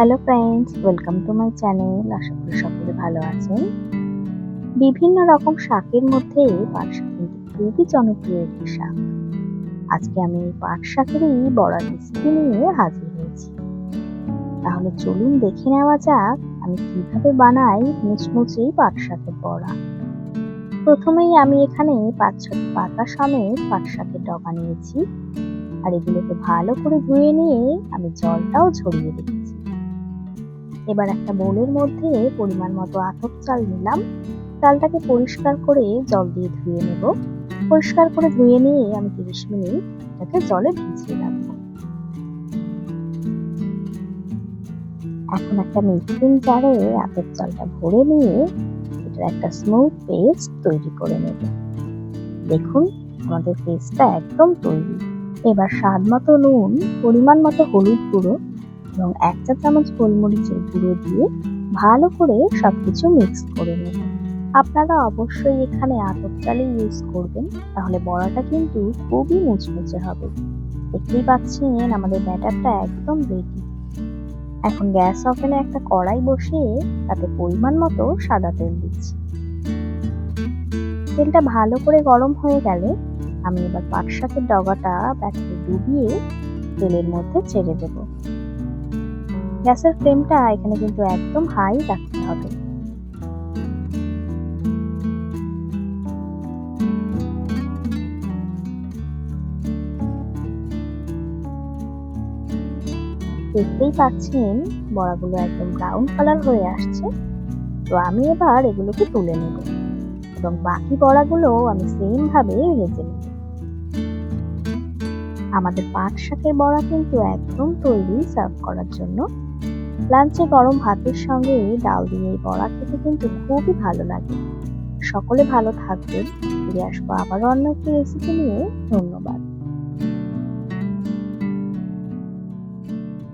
Hello friends, welcome to my channel. আশা করি সকলে ভালো আছেন। বিভিন্ন রকম শাকের মধ্যে পাট শাক কিন্তু খুবই জনপ্রিয় একটি শাক। আজকে আমি এই পাট শাকেরই বড়া রেসিপি নিয়ে হাজির হয়েছি। তাহলে চলুন দেখে নেওয়া যাক আমি কিভাবে বানাই মুচমুচে পাট শাকের বড়া। প্রথমেই আমি এখানে 5-6টি পাতা সমেত পাট শাকের ডগা নিয়েছি, আর এগুলোকে ভালো করে ধুয়ে নিয়ে আমি জলটাও ঝরিয়ে রেখেছি। এবার একটা বোলের মধ্যে পরিমাণ মতো আতপ চাল নিলাম। চালটাকে পরিষ্কার করে জল দিয়ে ধুয়ে নেব। পরিষ্কার করে ধুয়ে নিয়ে আমি 30 মিনিট এটাকে জলে ভিজিয়ে রাখবো। এখন একটা মিক্সিং জারে আতপ চালটা ভরে নিয়ে এটার একটা স্মুথ পেস্ট তৈরি করে নেব। দেখুন আমাদের পেস্টটা একদম তৈরি। এবার স্বাদ মতো নুন, পরিমাণ মতো হলুদ গুঁড়ো এবং 1 চা চামচ গোলমরিচের গুঁড়ো দিয়ে ভালো করে সবকিছু মিক্স করে নেব। আপনারা অবশ্যই এখানে আতপ চালই ইউজ করবেন, তাহলে বড়াটা কিন্তু খুবই মুচমুচে হবে। দেখতেই পাচ্ছেন আমাদের ব্যাটারটা একদম রেডি। এখন গ্যাস ওভেনে একটা কড়াই বসিয়ে তাতে পরিমাণ মতো সাদা তেল দিচ্ছি। তেলটা ভালো করে গরম হয়ে গেলে আমি এবার পাট শাকের ডগাটা ব্যাটারে ডুবিয়ে তেলের মধ্যে ছেড়ে দেব। গ্যাসের ফ্লেমটা এখানে কিন্তু একদম হাই রাখতে হবে। দেখতেই পাচ্ছেন বড়াগুলো একদম ব্রাউন কালার হয়ে আসছে। তো আমি এবার এগুলোকে তুলে নেব এবং বাকি বড়াগুলো আমি সেম ভাবে ভেজে নেব। আমাদের পাট শাকের বড়া কিন্তু একদম তৈরি সার্ভ করার জন্য। লাঞ্চে গরম ভাতের সঙ্গে ডাল দিয়ে এই বড়া খেতে কিন্তু খুবই ভালো লাগে। সকলে ভালো থাকবেন। ফিরে আসবো আবারও অন্য একটি রেসিপি নিয়ে। ধন্যবাদ।